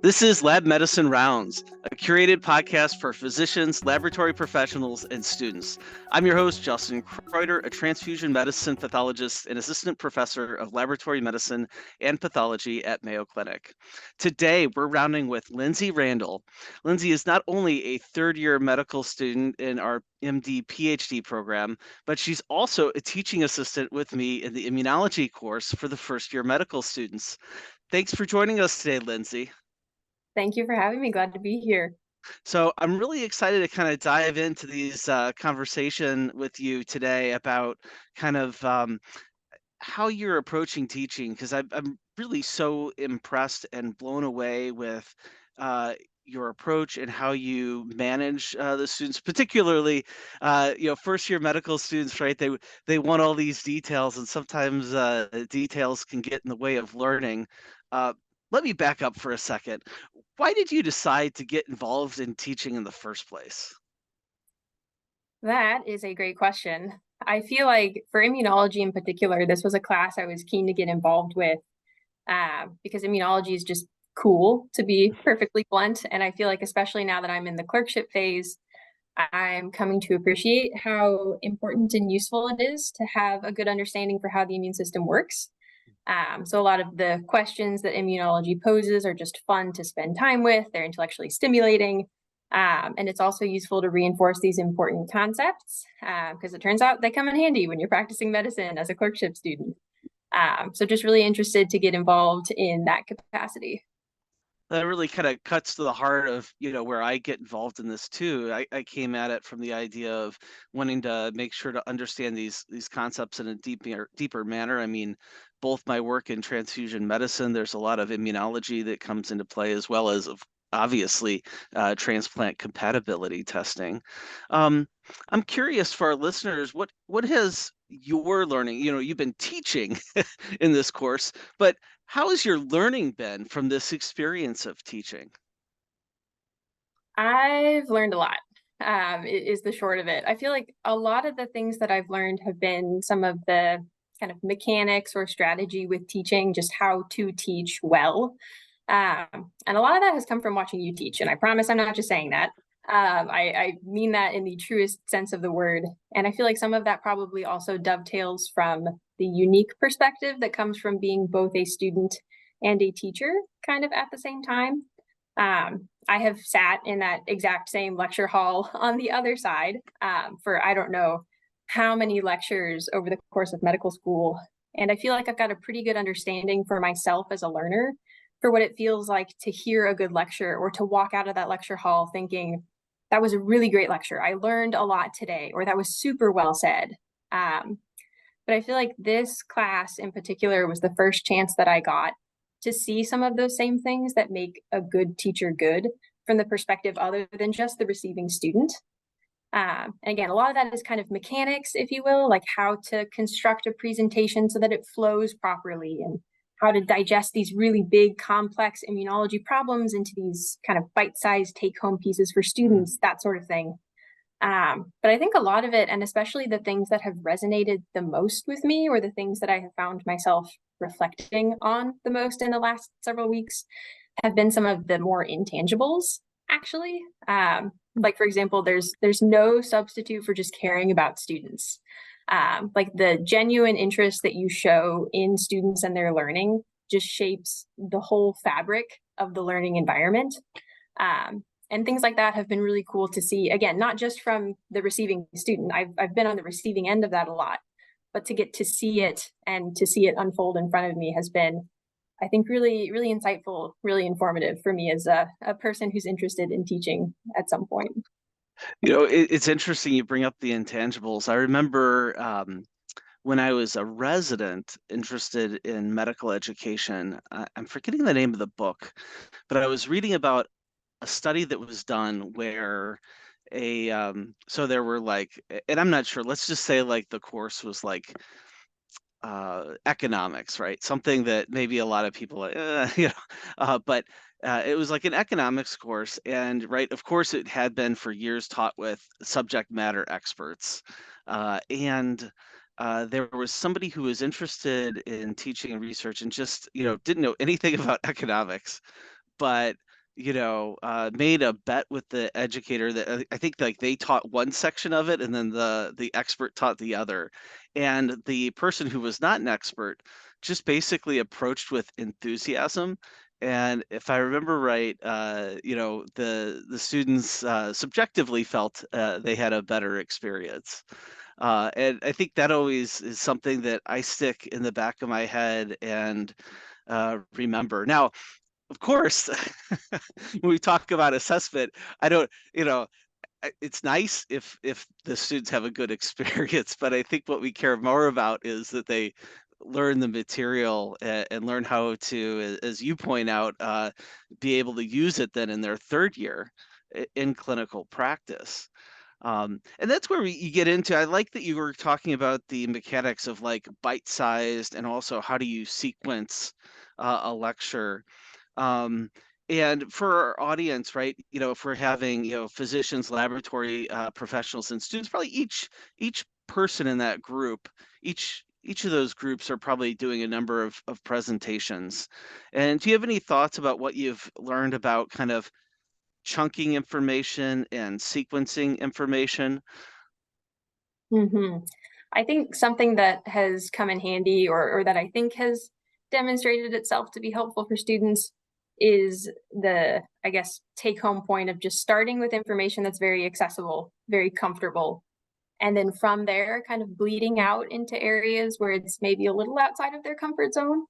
This is Lab Medicine Rounds, a curated podcast for physicians, laboratory professionals, and students. I'm your host, Justin Kreuter, a transfusion medicine pathologist and assistant professor of laboratory medicine and pathology at Mayo Clinic. Today, we're rounding with Lindsey Randall. Lindsey is not only a third-year medical student in our MD PhD program, but she's also a teaching assistant with me in the immunology course for the first-year medical students. Thanks for joining us today, Lindsey. Thank you for having me. Glad to be here. So I'm really excited to kind of dive into these conversation with you today about kind of how you're approaching teaching, because I'm really so impressed and blown away with your approach and how you manage the students, particularly first year medical students, right? They want all these details, and sometimes details can get in the way of learning. Uh, Let me back up for a second. Why did you decide to get involved in teaching in the first place? That is a great question. I feel like for immunology in particular, this was a class I was keen to get involved with because immunology is just cool, to be perfectly blunt. And I feel like, especially now that I'm in the clerkship phase, I'm coming to appreciate how important and useful it is to have a good understanding for how the immune system works. So a lot of the questions that immunology poses are just fun to spend time with. They're intellectually stimulating. And it's also useful to reinforce these important concepts because it turns out they come in handy when you're practicing medicine as a clerkship student. So just really interested to get involved in that capacity. That really kind of cuts to the heart of where I get involved in this too. I came at it from the idea of wanting to make sure to understand these concepts in a deeper manner. I mean, both my work in transfusion medicine, there's a lot of immunology that comes into play, as well as obviously transplant compatibility testing. I'm curious for our listeners, what has your learning, you've been teaching in this course, but how has your learning been from this experience of teaching? I've learned a lot, is the short of it. I feel like a lot of the things that I've learned have been some of the kind of mechanics or strategy with teaching, just how to teach well. And a lot of that has come from watching you teach. And I promise I'm not just saying that. I mean that in the truest sense of the word. And I feel like some of that probably also dovetails from the unique perspective that comes from being both a student and a teacher kind of at the same time. I have sat in that exact same lecture hall on the other side for I don't know how many lectures over the course of medical school. And I feel like I've got a pretty good understanding for myself as a learner for what it feels like to hear a good lecture or to walk out of that lecture hall thinking, that was a really great lecture. I learned a lot today, or that was super well said. But I feel like this class in particular was the first chance that I got to see some of those same things that make a good teacher good from the perspective other than just the receiving student. And again, a lot of that is kind of mechanics, if you will, like how to construct a presentation so that it flows properly and how to digest these really big, complex immunology problems into these kind of bite-sized take-home pieces for students, that sort of thing. But I think a lot of it, and especially the things that have resonated the most with me, or the things that I have found myself reflecting on the most in the last several weeks, have been some of the more intangibles, actually. Like, for example, there's no substitute for just caring about students. Like the genuine interest that you show in students and their learning just shapes the whole fabric of the learning environment. And things like that have been really cool to see, again, not just from the receiving student. I've been on the receiving end of that a lot, but to get to see it and to see it unfold in front of me has been, I think, really, really insightful, really informative for me as a person who's interested in teaching at some point. It's interesting you bring up the intangibles. I remember when I was a resident interested in medical education, I'm forgetting the name of the book, but I was reading about a study that was done where so there were and I'm not sure, let's just say like the course was like economics, right? Something that maybe a lot of people, but it was like an economics course, and right, of course, it had been for years taught with subject matter experts, and there was somebody who was interested in teaching and research and just didn't know anything about economics, but made a bet with the educator that I think like they taught one section of it and then the expert taught the other. And the person who was not an expert just basically approached with enthusiasm. And if I remember right, the students subjectively felt they had a better experience. And I think that always is something that I stick in the back of my head and remember. Now, of course, when we talk about assessment, I don't, you know, it's nice if the students have a good experience, but I think what we care more about is that they learn the material and learn how to, as you point out, be able to use it then in their third year in clinical practice. And that's where you get into. I like that you were talking about the mechanics of like bite-sized and also how do you sequence a lecture. Um, and for our audience, right, if we're having, physicians, laboratory professionals, and students, probably each person in that group, each of those groups are probably doing a number of presentations. And do you have any thoughts about what you've learned about kind of chunking information and sequencing information? Hmm. I think something that has come in handy, or that I think has demonstrated itself to be helpful for students, is the, I guess, take home point of just starting with information that's very accessible, very comfortable. And then from there, kind of bleeding out into areas where it's maybe a little outside of their comfort zone.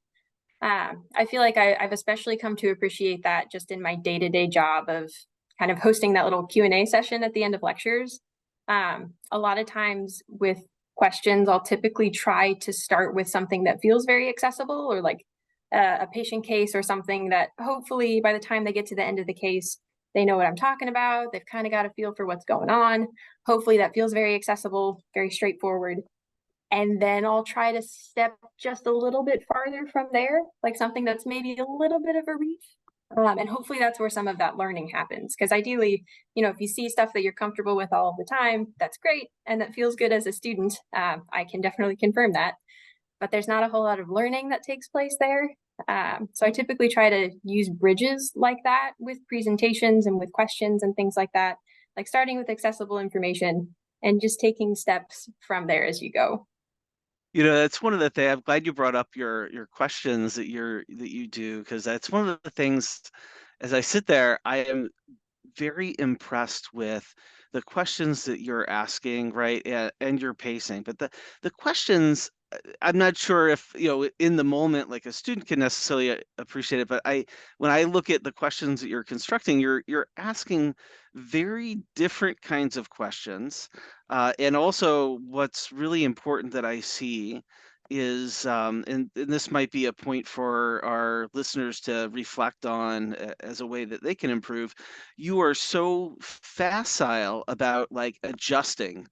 I feel like I've especially come to appreciate that just in my day-to-day job of kind of hosting that little Q&A session at the end of lectures. A lot of times with questions, I'll typically try to start with something that feels very accessible, or like a patient case or something that hopefully by the time they get to the end of the case, they know what I'm talking about. They've kind of got a feel for what's going on. Hopefully that feels very accessible, very straightforward. And then I'll try to step just a little bit farther from there, like something that's maybe a little bit of a reach. And hopefully that's where some of that learning happens. Because ideally, if you see stuff that you're comfortable with all the time, that's great. And that feels good as a student. I can definitely confirm that. But there's not a whole lot of learning that takes place there. So I typically try to use bridges like that with presentations and with questions and things like that, like starting with accessible information and just taking steps from there as you go. That's one of the things. I'm glad you brought up your questions that you do, because that's one of the things. As I sit there, I am very impressed with the questions that you're asking, right? And your pacing. But the questions, I'm not sure if, in the moment, like a student can necessarily appreciate it. But when I look at the questions that you're constructing, you're asking very different kinds of questions. And also what's really important that I see is, and this might be a point for our listeners to reflect on as a way that they can improve. You are so facile about like adjusting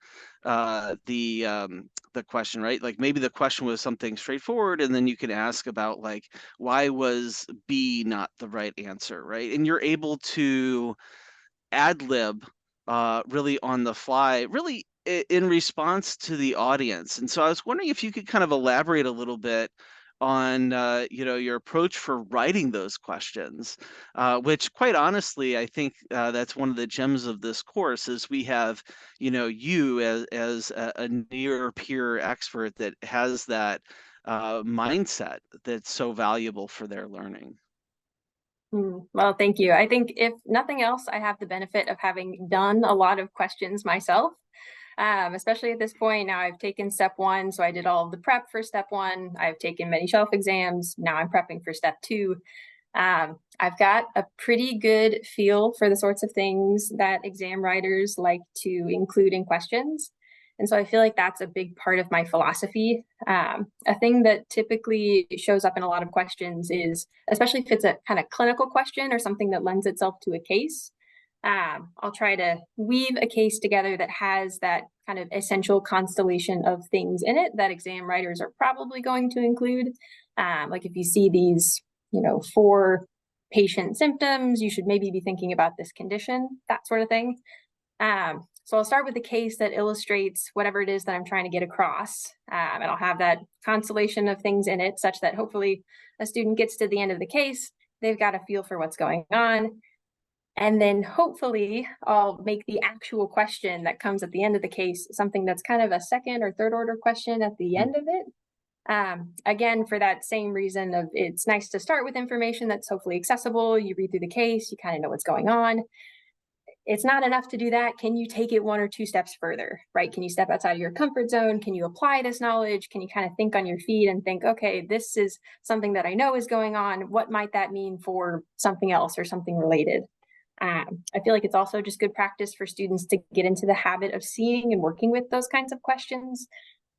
the question, right? Like maybe the question was something straightforward, and then you can ask about like why was B not the right answer, right? And you're able to ad lib really on the fly, really in response to the audience. And so I was wondering if you could kind of elaborate a little bit on your approach for writing those questions, which quite honestly I think that's one of the gems of this course is we have you as a near peer expert that has that mindset that's so valuable for their learning. Well, thank you. I think if nothing else, I have the benefit of having done a lot of questions myself, especially at this point. Now I've taken step one, so I did all of the prep for step one. I've taken many shelf exams. Now I'm prepping for step two. I've got a pretty good feel for the sorts of things that exam writers like to include in questions. And so I feel like that's a big part of my philosophy. A thing that typically shows up in a lot of questions is, especially if it's a kind of clinical question or something that lends itself to a case, I'll try to weave a case together that has that kind of essential constellation of things in it that exam writers are probably going to include. Like if you see these, 4 patient symptoms, you should maybe be thinking about this condition, that sort of thing. So I'll start with a case that illustrates whatever it is that I'm trying to get across. And I'll have that constellation of things in it such that hopefully a student gets to the end of the case, they've got a feel for what's going on. And then hopefully I'll make the actual question that comes at the end of the case something that's kind of a second or third order question at the end of it. Again, for that same reason of it's nice to start with information that's hopefully accessible. You read through the case, you kind of know what's going on. It's not enough to do that. Can you take it one or two steps further, right? Can you step outside of your comfort zone? Can you apply this knowledge? Can you kind of think on your feet and think, okay, this is something that I know is going on. What might that mean for something else or something related? I feel like it's also just good practice for students to get into the habit of seeing and working with those kinds of questions,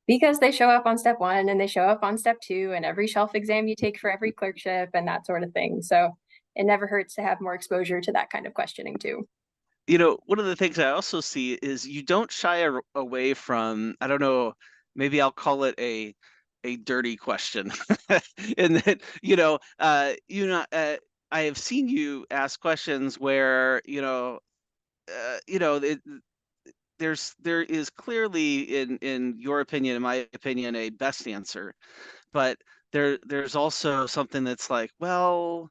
because they show up on step one and they show up on step two and every shelf exam you take for every clerkship and that sort of thing. So it never hurts to have more exposure to that kind of questioning too. One of the things I also see is you don't shy away from, I don't know, maybe I'll call it a dirty question. And that, I have seen you ask questions where, it, there is clearly in your opinion, in my opinion, a best answer, but there's also something that's like, well,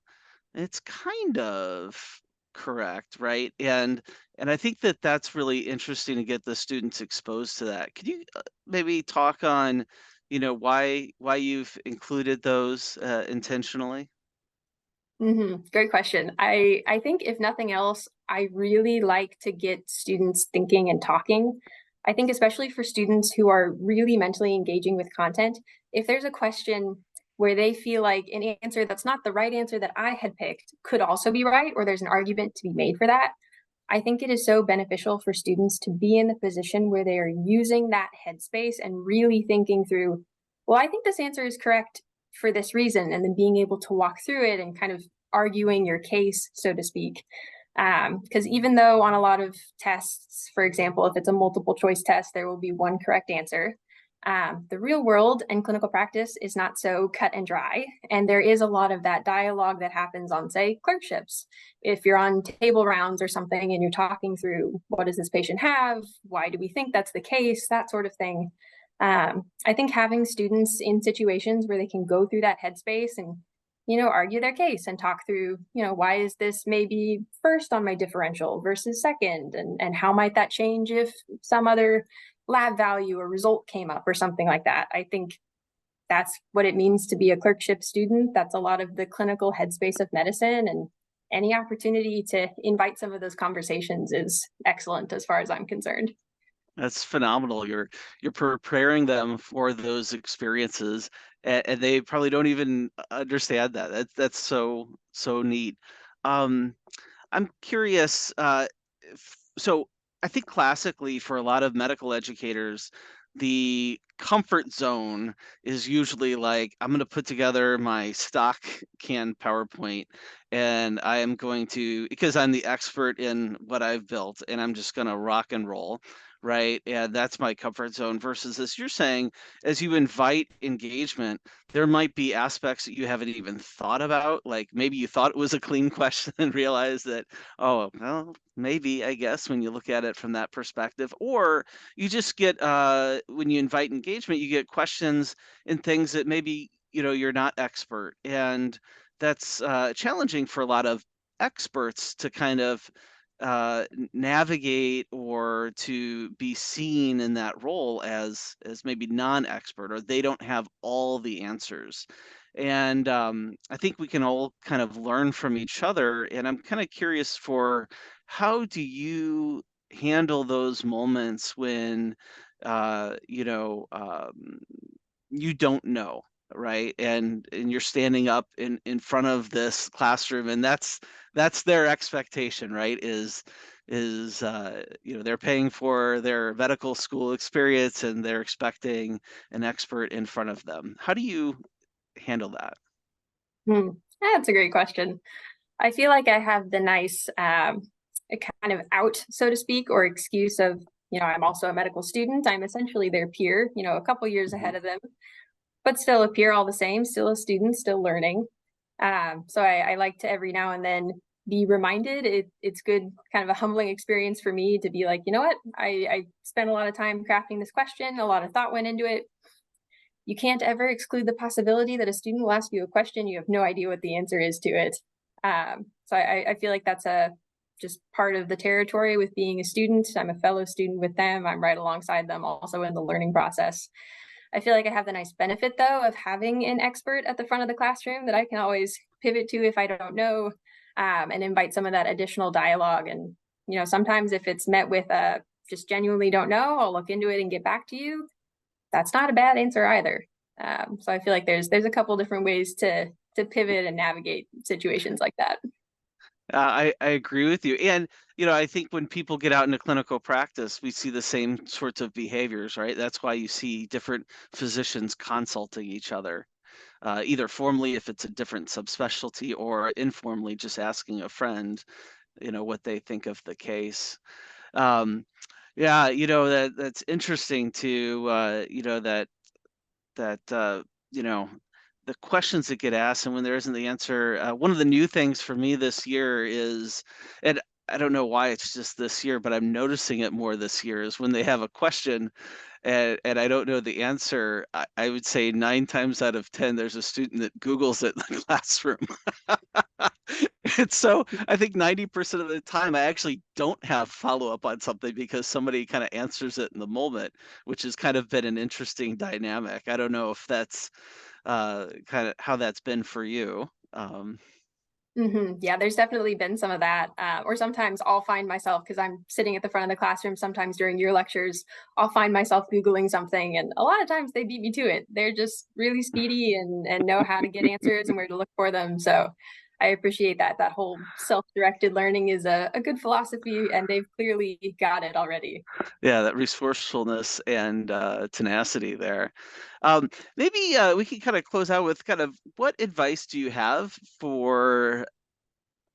it's kind of correct, right? And I think that that's really interesting to get the students exposed to that. Could you maybe talk on, why you've included those intentionally? Great question. I think if nothing else, I really like to get students thinking and talking. I think especially for students who are really mentally engaging with content, if there's a question where they feel like an answer that's not the right answer that I had picked could also be right, or there's an argument to be made for that, I think it is so beneficial for students to be in the position where they are using that headspace and really thinking through, well, I think this answer is correct for this reason, and then being able to walk through it and kind of arguing your case, so to speak. Because even though on a lot of tests, for example, if it's a multiple choice test, there will be one correct answer. The real world and clinical practice is not so cut and dry. And there is a lot of that dialogue that happens on, say, clerkships. If you're on table rounds or something and you're talking through what does this patient have? Why do we think that's the case? That sort of thing. I think having students in situations where they can go through that headspace and argue their case and talk through, why is this maybe first on my differential versus second? And how might that change if some other lab value or result came up or something like that? I think that's what it means to be a clerkship student. That's a lot of the clinical headspace of medicine. And any opportunity to invite some of those conversations is excellent as far as I'm concerned. That's phenomenal. You're preparing them for those experiences, and they probably don't even understand that. That's so neat. Um, I'm curious. So I think classically for a lot of medical educators, the comfort zone is usually like, I'm going to put together my stock canned PowerPoint, and I am going to, because I'm the expert in what I've built, and I'm just going to rock and roll. Right. And that's my comfort zone versus, as you're saying, as you invite engagement, there might be aspects that you haven't even thought about. Like maybe you thought it was a clean question and realized that, oh, well, maybe, I guess, when you look at it from that perspective. Or you just get, when you invite engagement, you get questions and things that maybe, you're not expert. And that's challenging for a lot of experts to kind of navigate or to be seen in that role as maybe non-expert, or they don't have all the answers. And I think we can all kind of learn from each other. And I'm kind of curious for, how do you handle those moments when you don't know, right? And you're standing up in front of this classroom, and that's their expectation, right? They're paying for their medical school experience, and they're expecting an expert in front of them. How do you handle that? Hmm. That's a great question. I feel like I have the nice a kind of out, so to speak, or excuse of, I'm also a medical student. I'm essentially their peer, a couple years Mhm. ahead of them, but still a peer all the same, still a student, still learning. So I like to every now and then be reminded. It's good, kind of a humbling experience for me to be like, you know what, I spent a lot of time crafting this question, a lot of thought went into it. You can't ever exclude the possibility that a student will ask you a question, you have no idea what the answer is to it. So I feel like that's just part of the territory with being a student. I'm a fellow student with them. I'm right alongside them also in the learning process. I feel like I have the nice benefit, though, of having an expert at the front of the classroom that I can always pivot to if I don't know, and invite some of that additional dialogue. And, sometimes if it's met with a just genuinely don't know, I'll look into it and get back to you. That's not a bad answer either. So I feel like there's a couple different ways to pivot and navigate situations like that. I agree with you. And, I think when people get out into clinical practice, we see the same sorts of behaviors, right? That's why you see different physicians consulting each other, either formally if it's a different subspecialty or informally just asking a friend, what they think of the case. Yeah, that's interesting to, that the questions that get asked and when there isn't the answer. One of the new things for me this year is, and I don't know why it's just this year, but I'm noticing it more this year, is when they have a question and I don't know the answer. I would say 9 times out of 10, there's a student that Googles it in the classroom. And so I think 90% of the time I actually don't have follow-up on something because somebody kind of answers it in the moment, which has kind of been an interesting dynamic. I don't know if that's kind of how that's been for you. Yeah, there's definitely been some of that. Or sometimes I'll find myself, because I'm sitting at the front of the classroom, sometimes during your lectures, I'll find myself Googling something, and a lot of times they beat me to it. They're just really speedy and know how to get answers and where to look for them. So I appreciate that. That whole self-directed learning is a good philosophy, and they've clearly got it already. Yeah, that resourcefulness and tenacity there. Maybe we can kind of close out with kind of what advice do you have for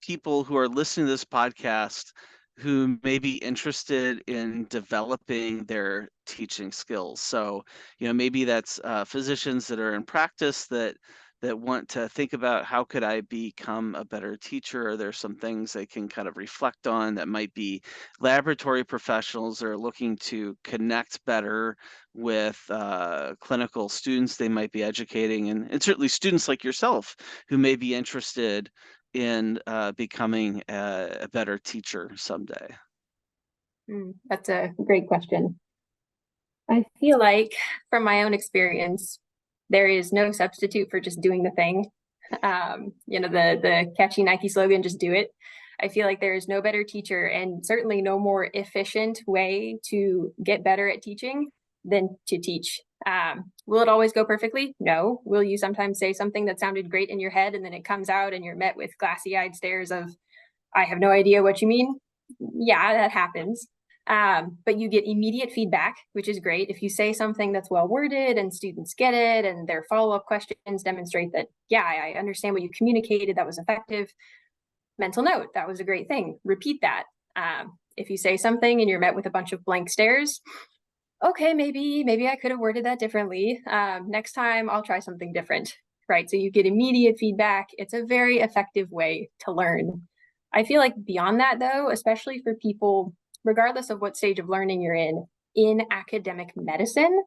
people who are listening to this podcast who may be interested in developing their teaching skills? So, maybe that's physicians that are in practice that want to think about how could I become a better teacher? Or there's some things they can kind of reflect on. That might be laboratory professionals that are looking to connect better with clinical students they might be educating, and certainly students like yourself who may be interested in becoming a better teacher someday. That's a great question. I feel like, from my own experience, there is no substitute for just doing the thing. The catchy Nike slogan, just do it. I feel like there is no better teacher, and certainly no more efficient way to get better at teaching than to teach. Will it always go perfectly? No. Will you sometimes say something that sounded great in your head and then it comes out and you're met with glassy-eyed stares of, I have no idea what you mean? Yeah, that happens. But you get immediate feedback, which is great. If you say something that's well worded and students get it and their follow-up questions demonstrate that, yeah, I understand what you communicated, that was effective. Mental note, that was a great thing. Repeat that. If you say something and you're met with a bunch of blank stares, okay, maybe I could have worded that differently. Next time I'll try something different, right? So you get immediate feedback. It's a very effective way to learn. I feel like beyond that, though, especially for people, regardless of what stage of learning you're in academic medicine,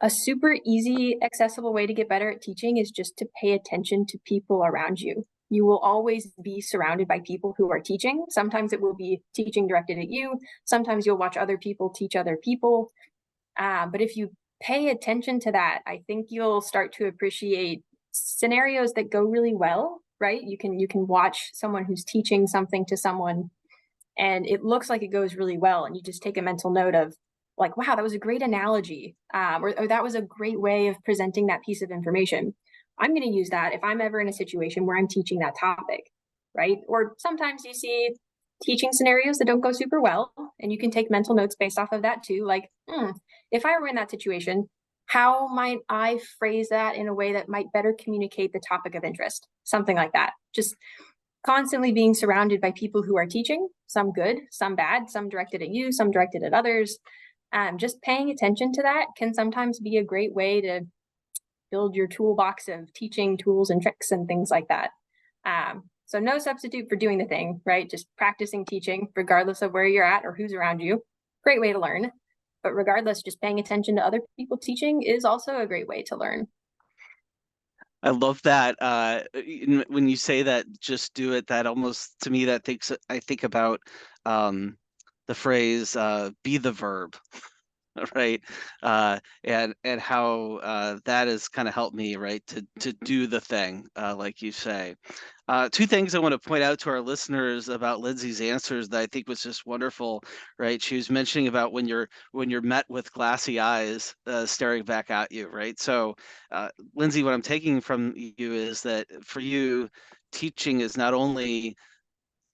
a super easy, accessible way to get better at teaching is just to pay attention to people around you. You will always be surrounded by people who are teaching. Sometimes it will be teaching directed at you. Sometimes you'll watch other people teach other people. But if you pay attention to that, I think you'll start to appreciate scenarios that go really well, right? You can watch someone who's teaching something to someone and it looks like it goes really well. And you just take a mental note of, like, wow, that was a great analogy, or that was a great way of presenting that piece of information. I'm going to use that if I'm ever in a situation where I'm teaching that topic, right? Or sometimes you see teaching scenarios that don't go super well, and you can take mental notes based off of that too. Like, if I were in that situation, how might I phrase that in a way that might better communicate the topic of interest? Something like that. Just constantly being surrounded by people who are teaching, some good, some bad, some directed at you, some directed at others. Just paying attention to that can sometimes be a great way to build your toolbox of teaching tools and tricks and things like that. So no substitute for doing the thing, right? Just practicing teaching, regardless of where you're at or who's around you. Great way to learn. But regardless, just paying attention to other people teaching is also a great way to learn. I love that. When you say that, just do it. That almost to me, I think about um, the phrase "be the verb." Right? And how that has kind of helped me, right, to do the thing, like you say. Two things I want to point out to our listeners about Lindsay's answers that I think was just wonderful, right? She was mentioning about when you're met with glassy eyes staring back at you, right? So, Lindsay, what I'm taking from you is that for you, teaching is not only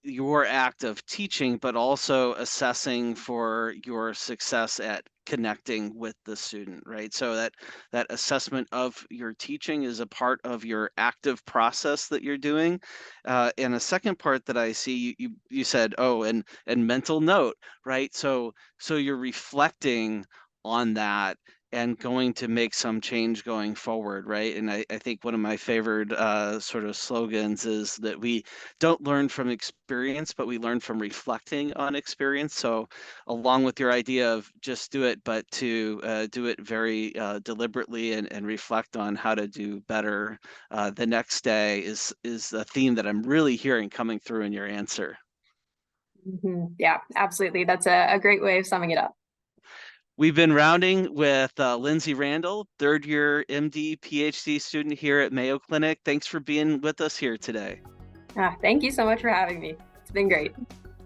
your act of teaching, but also assessing for your success at connecting with the student, right? So that assessment of your teaching is a part of your active process that you're doing. And a second part that I see, you said, oh, and mental note, right? So you're reflecting on that and going to make some change going forward, right? And I think one of my favorite sort of slogans is that we don't learn from experience, but we learn from reflecting on experience. So, along with your idea of just do it, but to do it very deliberately and reflect on how to do better the next day is a theme that I'm really hearing coming through in your answer. Yeah, absolutely. That's a great way of summing it up. We've been rounding with Lindsey Randall, third year MD PhD student here at Mayo Clinic. Thanks for being with us here today. Thank you so much for having me. It's been great.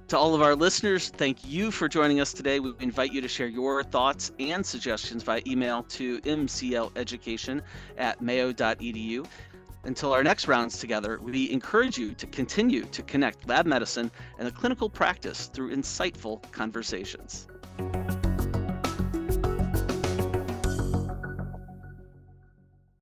To all of our listeners, thank you for joining us today. We invite you to share your thoughts and suggestions via email to mcleducation@mayo.edu. Until our next rounds together, we encourage you to continue to connect lab medicine and the clinical practice through insightful conversations.